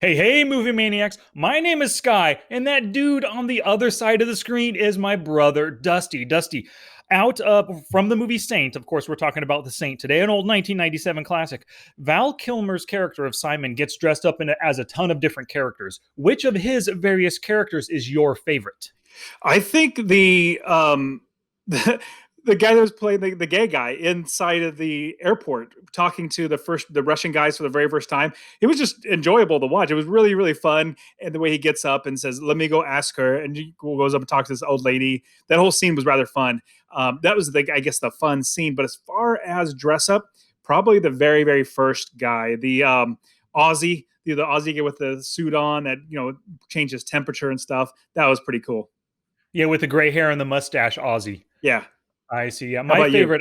Hey, hey, movie maniacs. My name is Sky, and that dude on the other side of the screen is my brother, Dusty. Dusty, out from the movie Saint. Of course, we're talking about The Saint today, an old 1997 classic. Val Kilmer's character of Simon gets dressed up as a ton of different characters. Which of his various characters is your favorite? I think the, the guy that was playing the gay guy inside of the airport talking to the Russian guys for the very first time. It was just enjoyable to watch. It was really fun, and the way he gets up and says, "Let me go ask her," and he goes up and talks to this old lady. That whole scene was rather fun. That was I guess the fun scene. But as far as dress up, probably the very first guy, the Aussie. The Aussie guy with the suit on that changes temperature and stuff. That was pretty cool. Yeah, with the gray hair and the mustache, Aussie. Yeah. I see. Yeah, How my about you? favorite.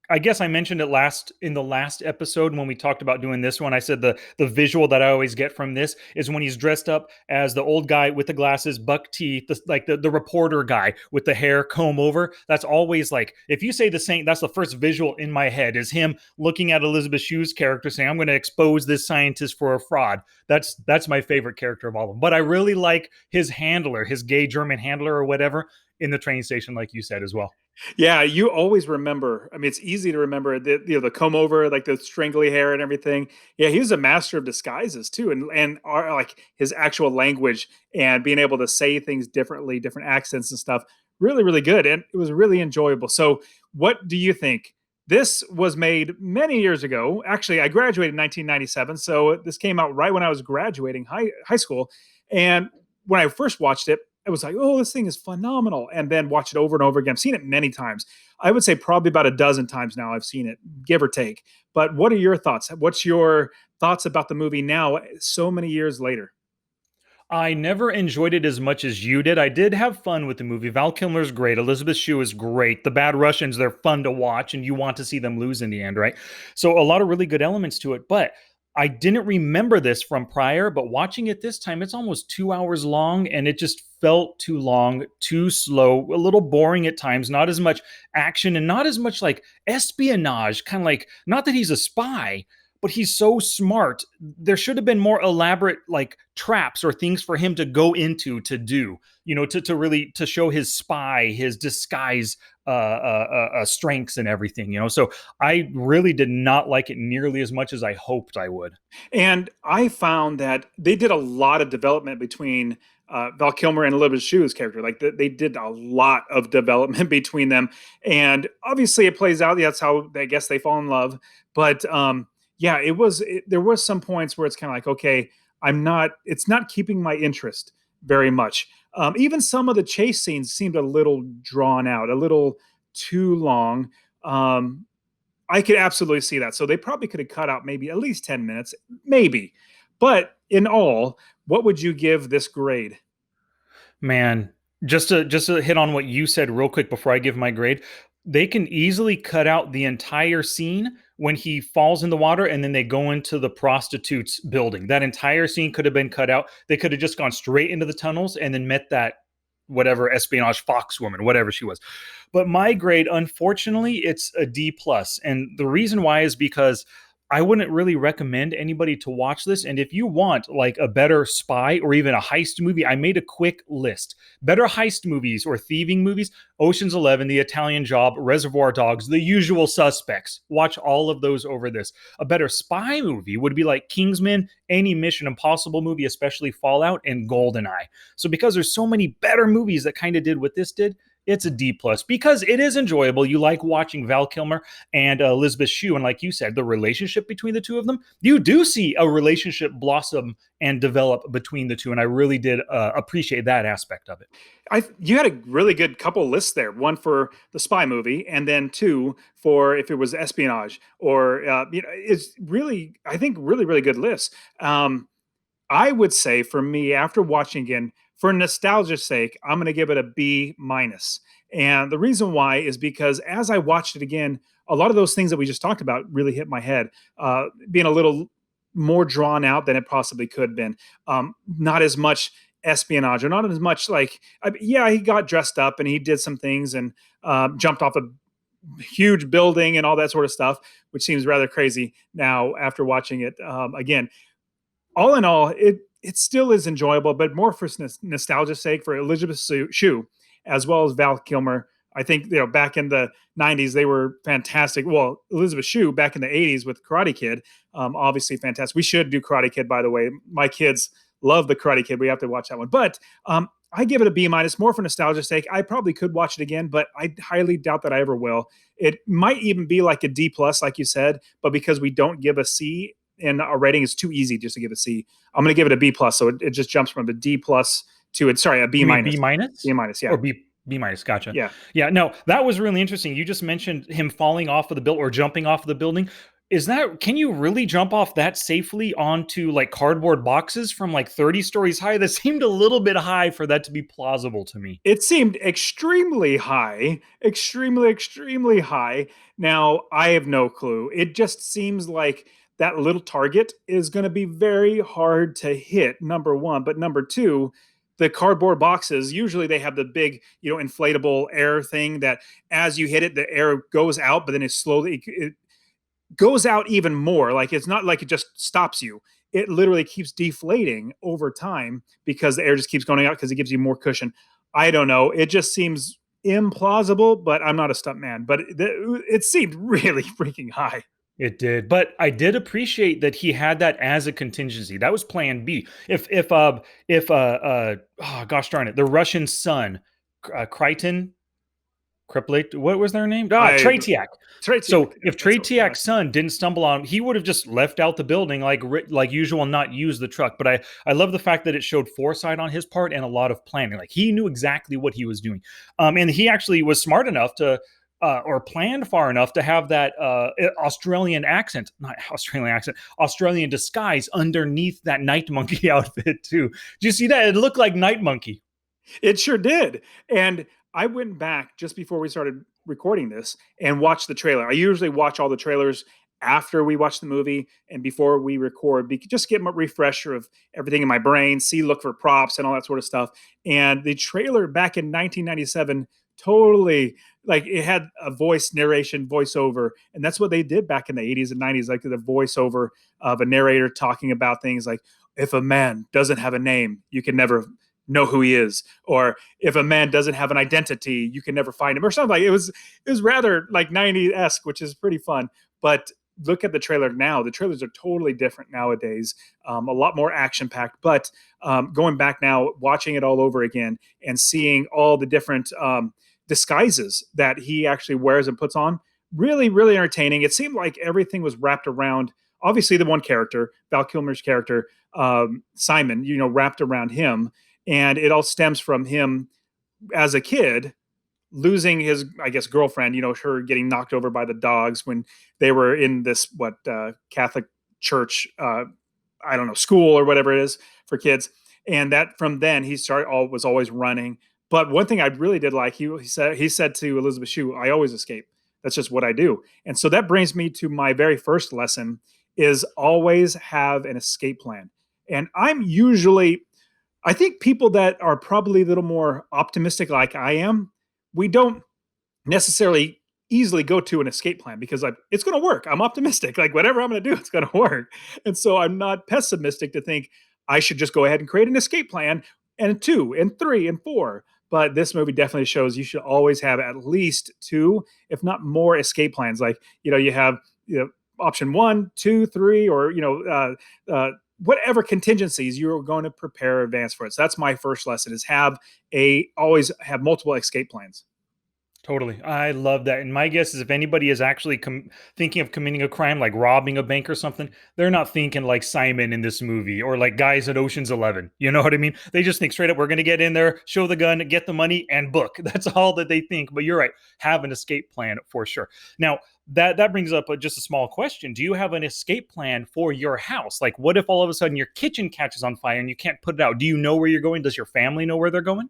I guess I mentioned it last in the last episode when we talked about doing this one. I said the visual that I always get from this is when he's dressed up as the old guy with the glasses, buck teeth, the reporter guy with the hair comb over. That's always like if you say the Saint, that's the first visual in my head is him looking at Elizabeth Shue's character saying, "I'm going to expose this scientist for a fraud." That's my favorite character of all of them. But I really like his handler, his gay German handler or whatever in the train station, like you said as well. Yeah, you always remember. I mean, it's easy to remember the comb over, like the strangly hair and everything. Yeah, he was a master of disguises too, and like his actual language and being able to say things differently, different accents and stuff. Really good, and it was really enjoyable. So, what do you think? This was made many years ago. Actually, I graduated in 1997, so this came out right when I was graduating high school. And when I first watched it, I was like, oh, this thing is phenomenal. And then watch it over and over again. I've seen it many times. I would say probably about a dozen times now I've seen it, give or take. But what are your thoughts? What's your thoughts about the movie now, so many years later? I never enjoyed it as much as you did. I did have fun with the movie. Val Kilmer's great. Elizabeth Shue is great. The Bad Russians, they're fun to watch, and you want to see them lose in the end, right? So, a lot of really good elements to it. But I didn't remember this from prior, but watching it this time, it's almost 2 hours long, and it just felt too long, too slow, a little boring at times, not as much action, and not as much like espionage, kind of like, not that he's a spy, but he's so smart. There should have been more elaborate like traps or things for him to go into to do, to really to show his spy, his disguise strengths and everything, So I really did not like it nearly as much as I hoped I would. And I found that they did a lot of development between Val Kilmer and Elizabeth Shue's character. Like they did a lot of development between them, and obviously it plays out. That's how I guess they fall in love. But yeah, there was some points where it's kind of like, okay, I'm not. It's not keeping my interest very much. Even some of the chase scenes seemed a little drawn out, a little too long. Um, I could absolutely see that. So they probably could have cut out maybe at least 10 minutes, maybe. But in all, what would you give this grade? Man, just to hit on what you said real quick before I give my grade, they can easily cut out the entire scene when he falls in the water and then they go into the prostitutes building. That entire scene could have been cut out. They could have just gone straight into the tunnels and then met that whatever espionage fox woman, whatever she was. But my grade, unfortunately, it's a D plus, and the reason why is because I wouldn't really recommend anybody to watch this. And if you want like a better spy or even a heist movie, I made a quick list. Better heist movies or thieving movies: Ocean's 11, The Italian Job, Reservoir Dogs, The Usual Suspects. Watch all of those over this. A better spy movie would be like Kingsman, any Mission Impossible movie, especially Fallout, and GoldenEye. So because there's so many better movies that kind of did what this did, it's a D plus because it is enjoyable. You like watching Val Kilmer and Elizabeth Shue, and like you said, the relationship between the two of them. You do see a relationship blossom and develop between the two, and I really did appreciate that aspect of it. You had a really good couple lists there. One for the spy movie, and then two for if it was espionage or it's really I think really good lists. I would say for me, after watching again, for nostalgia's sake, I'm going to give it a B minus. And the reason why is because as I watched it again, a lot of those things that we just talked about really hit my head, being a little more drawn out than it possibly could have been. Not as much espionage or not as much like, yeah, he got dressed up and he did some things and jumped off a huge building and all that sort of stuff, which seems rather crazy now after watching it again. All in all, it still is enjoyable, but more for nostalgia's sake for Elizabeth Shue as well as Val Kilmer. I think back in the '90s they were fantastic. Well, Elizabeth Shue back in the '80s with Karate Kid, obviously fantastic. We should do Karate Kid, by the way. My kids love the Karate Kid. We have to watch that one. But I give it a B minus, more for nostalgia's sake. I probably could watch it again, but I highly doubt that I ever will. It might even be like a D plus, like you said, but because we don't give a C in our rating, it's too easy just to give a C. I'm going to give it a B plus, so it just jumps from a D plus to it. Sorry, a B You mean B minus. minus B minus, yeah, or B minus? Gotcha. yeah. Yeah, no, that was really interesting. You just mentioned him falling off of the building or jumping off of the building. Is that can you really jump off that safely onto like cardboard boxes from like 30 stories high? That seemed a little bit high for that to be plausible to me. It seemed extremely high, extremely, extremely high. Now, I have no clue. It just seems like that little target is going to be very hard to hit, number one. But number two, the cardboard boxes, usually they have the big, inflatable air thing that as you hit it, the air goes out, but then it goes out even more. Like it's not like it just stops you. It literally keeps deflating over time because the air just keeps going out because it gives you more cushion. I don't know. It just seems implausible, but I'm not a stunt man. But it seemed really freaking high. It did, but I did appreciate that he had that as a contingency. That was Plan B. If oh gosh darn it, the Russian son, Crichton, Kriplate, what was their name? Ah, I Tretiak. Tretiak. So if That's what, yeah. Tretiak's son didn't stumble on him, he would have just left out the building like usual and not use the truck. But I love the fact that it showed foresight on his part and a lot of planning. Like he knew exactly what he was doing, and he actually was smart enough to. Or planned far enough to have that Australian accent, not Australian accent, Australian disguise underneath that Night Monkey outfit too. Did you see that? It looked like Night Monkey. It sure did. And I went back just before we started recording this and watched the trailer. I usually watch all the trailers after we watch the movie and before we record, just get a refresher of everything in my brain, look for props and all that sort of stuff. And the trailer back in 1997 totally like it had a voice narration voiceover, and that's what they did back in the 80s and 90s, like the voiceover of a narrator talking about things like, if a man doesn't have a name, you can never know who he is, or if a man doesn't have an identity, you can never find him, or something. Like it was rather like 90s-esque, which is pretty fun. But look at the trailer now. The trailers are totally different nowadays, a lot more action packed. But going back now, watching it all over again and seeing all the different disguises that he actually wears and puts on, really, really entertaining. It seemed like everything was wrapped around, obviously, the one character, Val Kilmer's character, Simon, wrapped around him. And it all stems from him as a kid losing his, I guess, girlfriend, her getting knocked over by the dogs when they were in this, Catholic church, I don't know, school or whatever it is for kids. And that from then he was always running. But one thing I really did like, he said to Elizabeth Shue, I always escape. That's just what I do. And so that brings me to my very first lesson is always have an escape plan. And I think people that are probably a little more optimistic like I am, we don't necessarily easily go to an escape plan because it's going to work. I'm optimistic. Like whatever I'm going to do, it's going to work. And so I'm not pessimistic to think I should just go ahead and create an escape plan and two and three and four. But this movie definitely shows you should always have at least two, if not more, escape plans. Like, you have, option one, two, three, or, whatever contingencies you're going to prepare in advance for it. So that's my first lesson is always have multiple escape plans. Totally. I love that. And my guess is if anybody is actually thinking of committing a crime like robbing a bank or something, they're not thinking like Simon in this movie or like guys at Ocean's 11. You know what I mean? They just think straight up, we're going to get in there, show the gun, get the money, and book. That's all that they think. But you're right. Have an escape plan for sure. Now, that brings up just a small question. Do you have an escape plan for your house? Like, what if all of a sudden your kitchen catches on fire and you can't put it out? Do you know where you're going? Does your family know where they're going?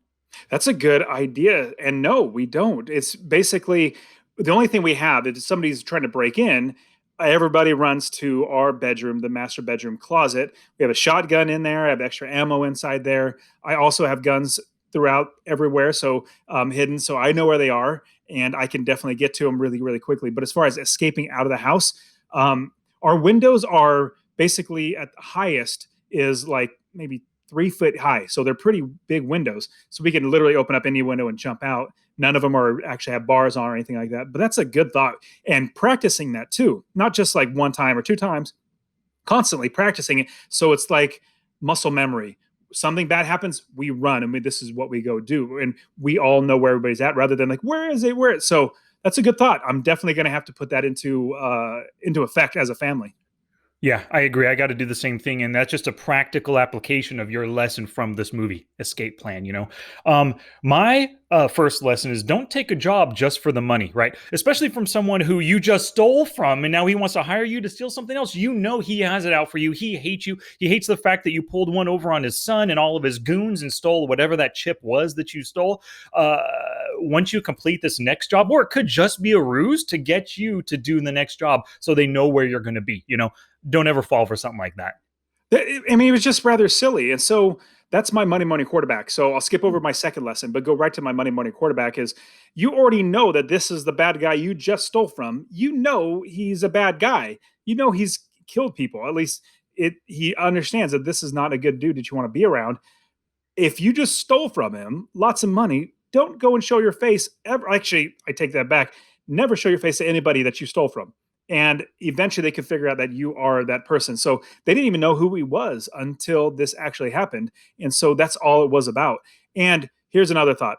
That's a good idea. And no, we don't. It's basically the only thing we have is somebody's trying to break in. Everybody runs to our bedroom, the master bedroom closet. We have a shotgun in there. I have extra ammo inside there. I also have guns throughout everywhere, so hidden. So I know where they are, and I can definitely get to them really, really quickly. But as far as escaping out of the house, our windows are basically at the highest is like maybe 3 foot high. So they're pretty big windows. So we can literally open up any window and jump out. None of them are actually have bars on or anything like that. But that's a good thought. And practicing that too, not just like one time or two times, constantly practicing it. So it's like muscle memory. Something bad happens, we run. I mean, this is what we go do. And we all know where everybody's at rather than like, where is it? Where? So that's a good thought. I'm definitely going to have to put that into effect as a family. Yeah, I agree. I got to do the same thing, and that's just a practical application of your lesson from this movie, Escape Plan. My first lesson is don't take a job just for the money, right? Especially from someone who you just stole from, and now he wants to hire you to steal something else. You know he has it out for you. He hates you. He hates the fact that you pulled one over on his son and all of his goons and stole whatever that chip was that you stole. Once you complete this next job, or it could just be a ruse to get you to do the next job, so they know where you're going to be. Don't ever fall for something like that. I mean, it was just rather silly. And so that's my money money quarterback. So I'll skip over my second lesson, but go right to my money money quarterback is you already know that this is the bad guy you just stole from. You know he's a bad guy. You know he's killed people. At least he understands that this is not a good dude that you want to be around. If you just stole from him lots of money, don't go and show your face ever. Actually, I take that back. Never show your face to anybody that you stole from. And eventually they could figure out that you are that person. So they didn't even know who he was until this actually happened. And so that's all it was about. And here's another thought: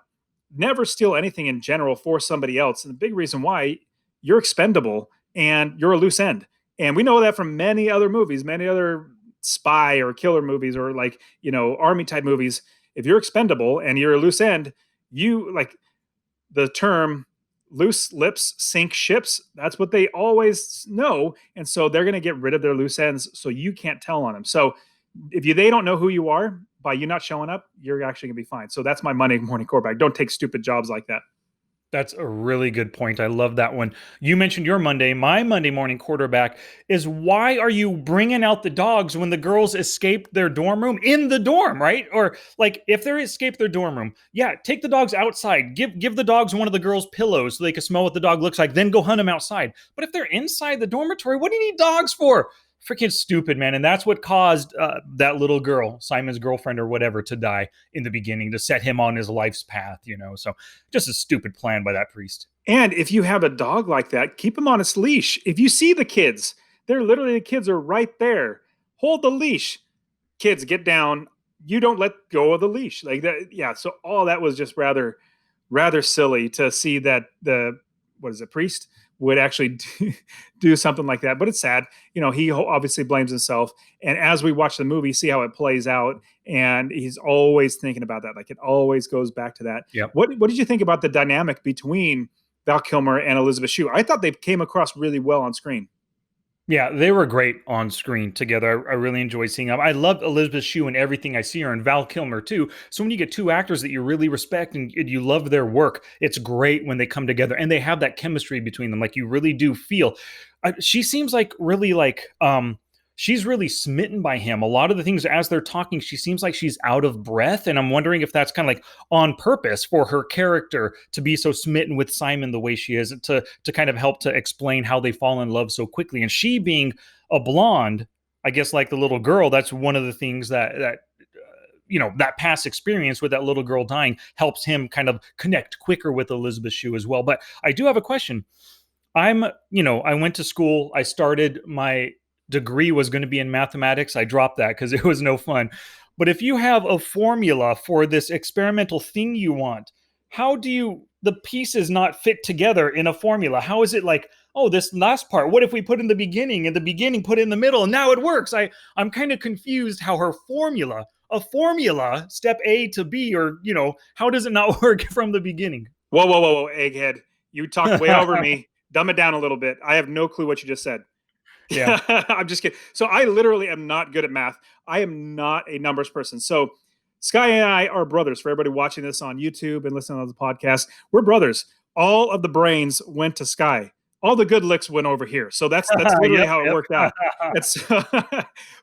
never steal anything in general for somebody else. And the big reason why, you're expendable and you're a loose end. And we know that from many other movies, many other spy or killer movies, or like, army type movies. If you're expendable and you're a loose end, you like the term loose lips sink ships. That's what they always know. And so they're going to get rid of their loose ends so you can't tell on them. So if they don't know who you are, by you not showing up, you're actually going to be fine. So that's my Monday morning quarterback. Don't take stupid jobs like that. That's a really good point. I love that one. You mentioned your Monday. My Monday morning quarterback is, why are you bringing out the dogs when the girls escaped their dorm room in the dorm, right? Or like if they escaped their dorm room, yeah, take the dogs outside. Give the dogs one of the girls' pillows so they can smell what the dog looks like. Then go hunt them outside. But if they're inside the dormitory, what do you need dogs for? Freaking stupid, man. And that's what caused that little girl, Simon's girlfriend or whatever, to die in the beginning, to set him on his life's path. So just a stupid plan by that priest. And if you have a dog like that, keep him on its leash. If you see the kids, the kids are right there. Hold the leash. Kids, get down. You don't let go of the leash. Like that. Yeah. So all that was just rather silly to see that priest would actually do something like that. But it's sad. He obviously blames himself. And as we watch the movie, see how it plays out. And he's always thinking about that. Like it always goes back to that. Yep. What did you think about the dynamic between Val Kilmer and Elizabeth Shue? I thought they came across really well on screen. Yeah, they were great on screen together. I really enjoyed seeing them. I love Elizabeth Shue and everything I see her, and Val Kilmer too. So when you get two actors that you really respect and you love their work, it's great when they come together and they have that chemistry between them. Like you really do feel. She seems like really she's really smitten by him. A lot of the things as they're talking, she seems like she's out of breath. And I'm wondering if that's kind of like on purpose for her character to be so smitten with Simon the way she is, to kind of help to explain how they fall in love so quickly. And she being a blonde, I guess like the little girl, that's one of the things that that past experience with that little girl dying helps him kind of connect quicker with Elizabeth Shue as well. But I do have a question. I went to school. I started my degree was going to be in mathematics. I dropped that because it was no fun. But if you have a formula for this experimental thing you want, how do the pieces not fit together in a formula? How is it like, oh, this last part, what if we put in the beginning and the beginning put in the middle and now it works? I'm kind of confused how her a formula, step A to B, or, how does it not work from the beginning? Whoa, egghead. You talked way over me. Dumb it down a little bit. I have no clue what you just said. Yeah. I'm just kidding. So I literally am not good at math. I am not a numbers person. So Sky and I are brothers. For everybody watching this on YouTube and listening to the podcast, we're brothers. All of the brains went to Sky. All the good licks went over here. So that's literally how it worked out. It's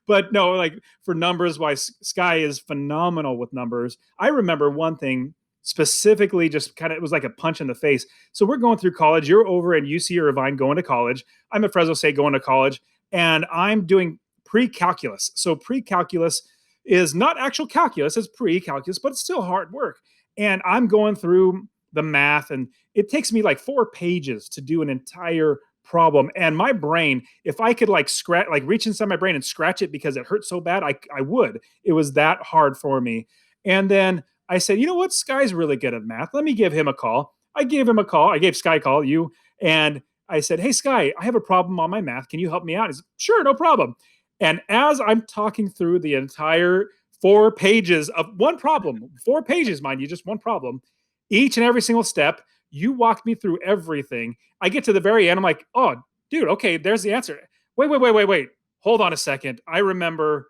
but no, like for numbers wise, Sky is phenomenal with numbers. I remember one thing specifically, just kind of, it was like a punch in the face. So we're going through college. You're over in UC Irvine going to college. I'm at Fresno State going to college, and I'm doing pre-calculus. So pre-calculus, is not actual calculus, it's pre-calculus, but it's still hard work. And I'm going through the math, and it takes me like 4 pages to do an entire problem. And my brain, if I could like scratch, like reach inside my brain and scratch it because it hurt so bad, I would. It was that hard for me. And then I said, you know what? Sky's really good at math. Let me give him a call. I gave him a call. I gave Sky a call, you, and I said, hey, Sky, I have a problem on my math. Can you help me out? He said, sure, no problem. And as I'm talking through the entire 4 pages of one problem, 4 pages, mind you, just one problem, each and every single step, you walked me through everything. I get to the very end. I'm like, oh, dude, okay, there's the answer. Wait. Hold on a second. I remember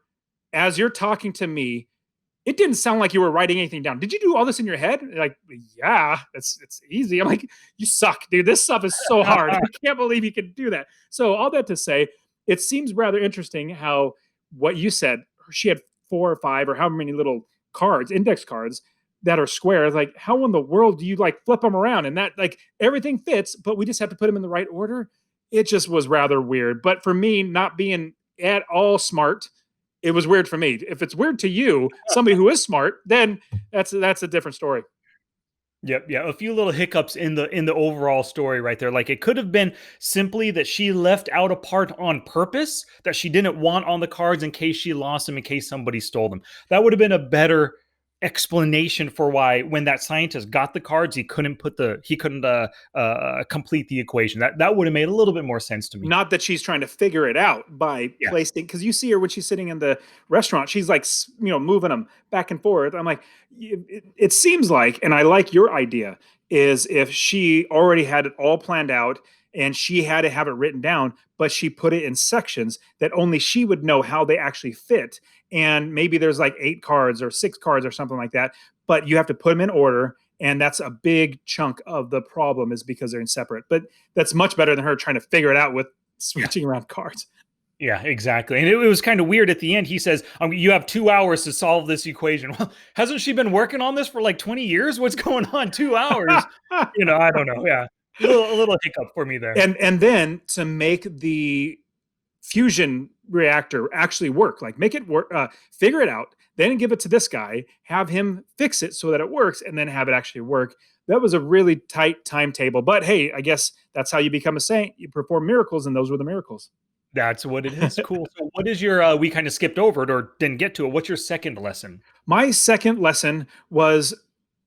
as you're talking to me, it didn't sound like you were writing anything down. Did you do all this in your head? Like, yeah, it's easy. I'm like, you suck, dude. This stuff is so hard. I can't believe you can do that. So all that to say, it seems rather interesting how what you said, she had 4 or 5 or how many little cards, index cards that are square. Like, how in the world do you like flip them around? And that like everything fits, but we just have to put them in the right order. It just was rather weird. But for me, not being at all smart, it was weird for me. If it's weird to you, somebody who is smart, then that's a different story. Yep, yeah, a few little hiccups in the overall story right there. Like it could have been simply that she left out a part on purpose that she didn't want on the cards in case she lost them, in case somebody stole them. That would have been a better explanation for why when that scientist got the cards, he couldn't complete the equation. That would have made a little bit more sense to me. Not that she's trying to figure it out by Yeah. placing, because you see her when she's sitting in the restaurant, she's like, moving them back and forth. I'm like, it seems like, and I like your idea, is if she already had it all planned out and she had to have it written down, but she put it in sections that only she would know how they actually fit. And maybe there's like 8 cards or 6 cards or something like that, but you have to put them in order. And that's a big chunk of the problem, is because they're in separate. But that's much better than her trying to figure it out with Yeah. switching around cards. Yeah, exactly. And it was kind of weird at the end. He says, you have 2 hours to solve this equation. Well, hasn't she been working on this for like 20 years? What's going on? 2 hours? I don't know. Yeah. A little hiccup for me there. And then to make the fusion reactor actually work, like make it work, figure it out, then give it to this guy, have him fix it so that it works, and then have it actually work. That was a really tight timetable. But hey, I guess that's how you become a saint. You perform miracles, and those were the miracles. That's what it is. Cool. So what is your we kind of skipped over it or didn't get to it. What's your second lesson? My second lesson was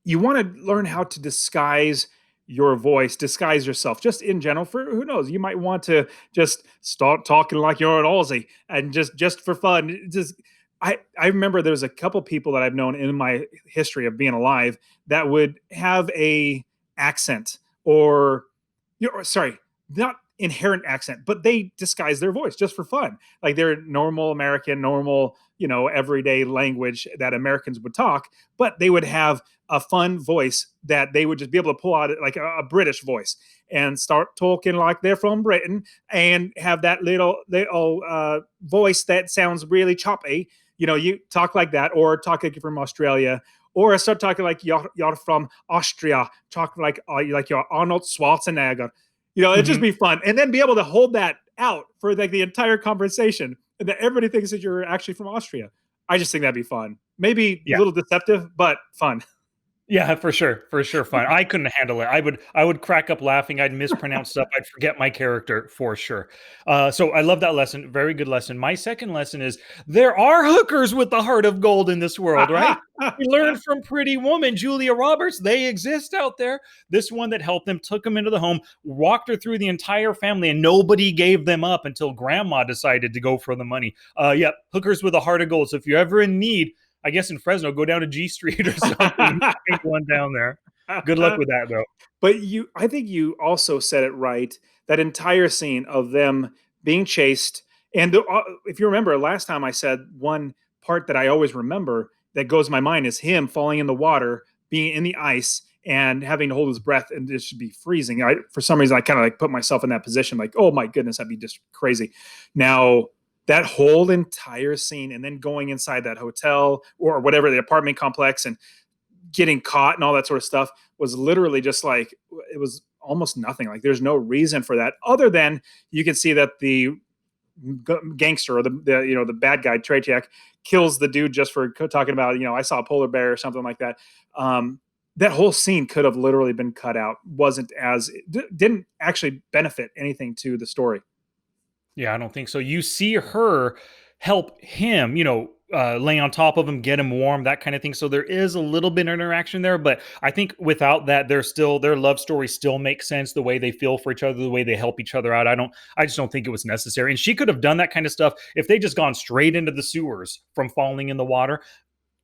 you want to learn how to disguise your voice, disguise yourself, just in general. For who knows, you might want to just start talking like you're an Aussie, and just for fun. Just I remember there's a couple people that I've known in my history of being alive that would have a accent, or sorry, not inherent accent, but they disguise their voice just for fun. Like they're normal American, normal, everyday language that Americans would talk, but they would have a fun voice that they would just be able to pull out, like a British voice, and start talking like they're from Britain, and have that little voice that sounds really choppy. You talk like that, or talk like you're from Australia, or start talking like you're from Austria, talk like you're Arnold Schwarzenegger. It'd just Mhm. be fun, and then be able to hold that out for like the entire conversation, and that everybody thinks that you're actually from Austria. I just think that'd be fun. Maybe a Yeah. little deceptive, but fun. Yeah, for sure, fine. I couldn't handle it. I would crack up laughing. I'd mispronounce stuff. I'd forget my character for sure. So I love that lesson. Very good lesson. My second lesson is there are hookers with the heart of gold in this world, right? We learned from Pretty Woman, Julia Roberts. They exist out there. This one that helped them took them into the home, walked her through the entire family, and nobody gave them up until Grandma decided to go for the money. Yep, hookers with a heart of gold. So if you're ever in need, I guess in Fresno, go down to G Street or something. Find one down there. Good luck with that, though. But I think you also said it right. That entire scene of them being chased, and if you remember last time, I said one part that I always remember that goes in my mind is him falling in the water, being in the ice, and having to hold his breath, and it should be freezing. For some reason, I kind of like put myself in that position, like, oh my goodness, that'd be just crazy. Now that whole entire scene, and then going inside that hotel or whatever, the apartment complex, and getting caught and all that sort of stuff, was literally just like, it was almost nothing. Like there's no reason for that other than you can see that the gangster or the bad guy Treyarch kills the dude just for talking about I saw a polar bear or something like that. That whole scene could have literally been cut out. Wasn't as didn't actually benefit anything to the story. Yeah, I don't think so. You see her help him, lay on top of him, get him warm, that kind of thing. So there is a little bit of interaction there, but I think without that, their love story still makes sense. The way they feel for each other, the way they help each other out. I just don't think it was necessary. And she could have done that kind of stuff if they just gone straight into the sewers from falling in the water,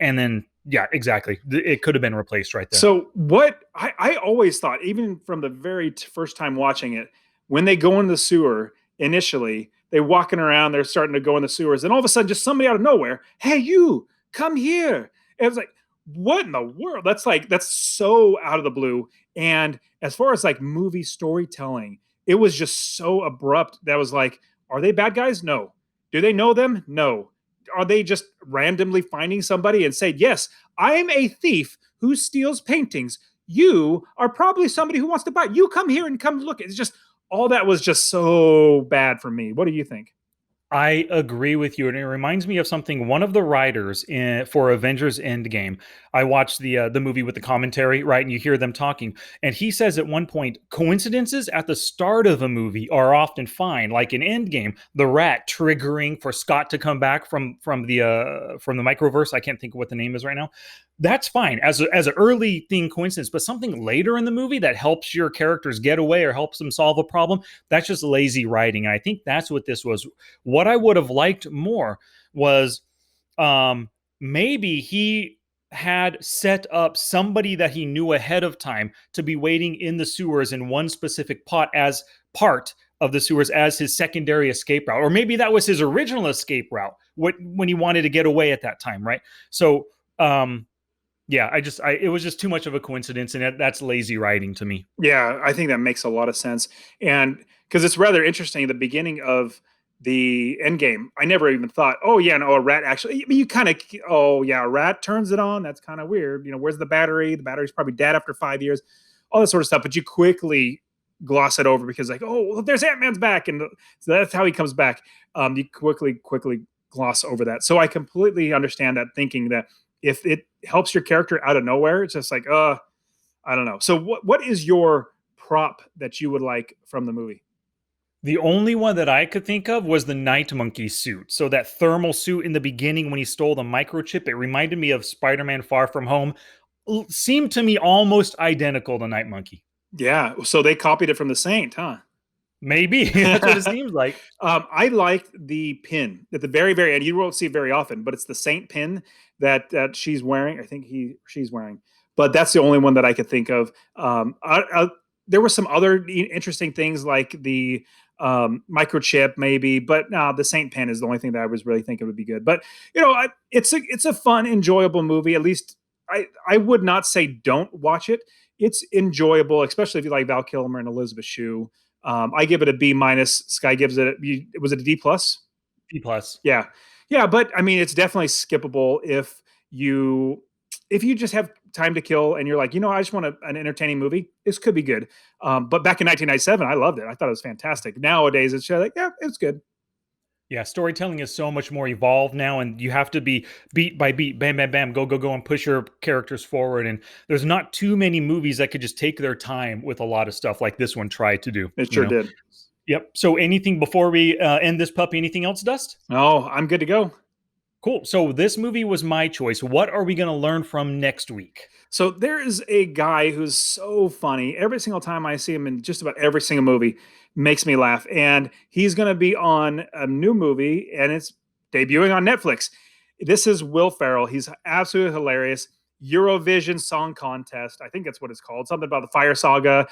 and then yeah, exactly, it could have been replaced right there. So what I always thought, even from the very first time watching it, when they go in the sewer initially, they walking around, they're starting to go in the sewers, and all of a sudden, just somebody out of nowhere, hey, you come here. And it was like, what in the world? That's so out of the blue. And as far as like movie storytelling, it was just so abrupt. That was like, are they bad guys? No. Do they know them? No. Are they just randomly finding somebody and say, yes, I am a thief who steals paintings. You are probably somebody who wants to buy. You come here and come look. It's just all that was just so bad for me. What do you think? I agree with you, and it reminds me of something. One of the writers for Avengers Endgame, I watched the movie with the commentary, right, and you hear them talking, and he says at one point, coincidences at the start of a movie are often fine. Like in Endgame, the rat triggering for Scott to come back from the microverse. I can't think of what the name is right now. That's fine as an early thing coincidence, but something later in the movie that helps your characters get away or helps them solve a problem, that's just lazy writing. And I think that's what this was. What I would have liked more was maybe he had set up somebody that he knew ahead of time to be waiting in the sewers in one specific pot as part of the sewers as his secondary escape route. Or maybe that was his original escape route when he wanted to get away at that time, right? So, yeah, it was just too much of a coincidence, and that's lazy writing to me. Yeah, I think that makes a lot of sense. And because it's rather interesting, the beginning of the end game, I never even thought, oh yeah, no, a rat actually. I mean, you kind of, oh yeah, a rat turns it on. That's kind of weird. Where's the battery? The battery's probably dead after 5 years. All that sort of stuff. But you quickly gloss it over because like, oh, well, there's Ant-Man's back, and so that's how he comes back. You quickly gloss over that. So I completely understand that thinking that if it helps your character out of nowhere, it's just like, I don't know. So what is your prop that you would like from the movie? The only one that I could think of was the Night Monkey suit. So that thermal suit in the beginning when he stole the microchip, it reminded me of Spider-Man Far From Home. Seemed to me almost identical to Night Monkey. Yeah, so they copied it from the Saint, huh? Maybe that's what it seems like. I liked the pin at the very, very end. You won't see it very often, but it's the Saint pin that she's wearing. I think she's wearing, but that's the only one that I could think of. There were some other interesting things like the microchip, maybe, but no, the Saint pin is the only thing that I was really thinking would be good. But it's a fun, enjoyable movie. At least I would not say don't watch it. It's enjoyable, especially if you like Val Kilmer and Elizabeth Shue. I give it a B minus. Sky gives it. Was it a D plus? B plus. Yeah, yeah. But I mean, it's definitely skippable if you just have time to kill and you're like, I just want an entertaining movie. This could be good. But back in 1997, I loved it. I thought it was fantastic. Nowadays, it's just like, yeah, it's good. Yeah, storytelling is so much more evolved now, and you have to be beat by beat, bam, bam, bam, go, go, go, and push your characters forward. And there's not too many movies that could just take their time with a lot of stuff like this one tried to do. It sure did. Yep. So anything before we end this puppy, anything else, Dust? No, I'm good to go. Cool. So this movie was my choice. What are we going to learn from next week? So there is a guy who's so funny. Every single time I see him in just about every single movie, makes me laugh. And he's going to be on a new movie, and it's debuting on Netflix. This is Will Ferrell. He's absolutely hilarious. Eurovision Song Contest. I think that's what it's called. Something about the Fire Saga.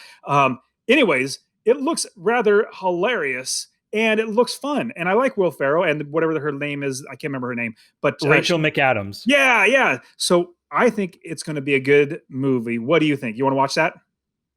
Anyways, it looks rather hilarious. And it looks fun. And I like Will Ferrell and whatever her name is. I can't remember her name. But Rachel McAdams. Yeah, yeah. So I think it's going to be a good movie. What do you think? You want to watch that?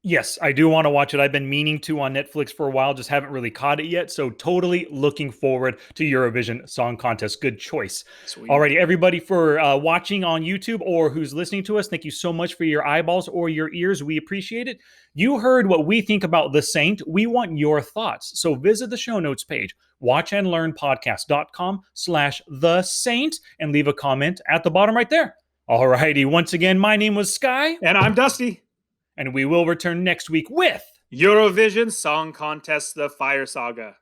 Yes, I do want to watch it. I've been meaning to on Netflix for a while, just haven't really caught it yet. So totally looking forward to Eurovision Song Contest. Good choice. Sweet. Alrighty, everybody for watching on YouTube or who's listening to us, thank you so much for your eyeballs or your ears. We appreciate it. You heard what we think about The Saint. We want your thoughts. So visit the show notes page, watchandlearnpodcast.com/The Saint, and leave a comment at the bottom right there. Alrighty, once again, my name was Sky, And I'm Dusty. and we will return next week with Eurovision Song Contest, the Fire Saga.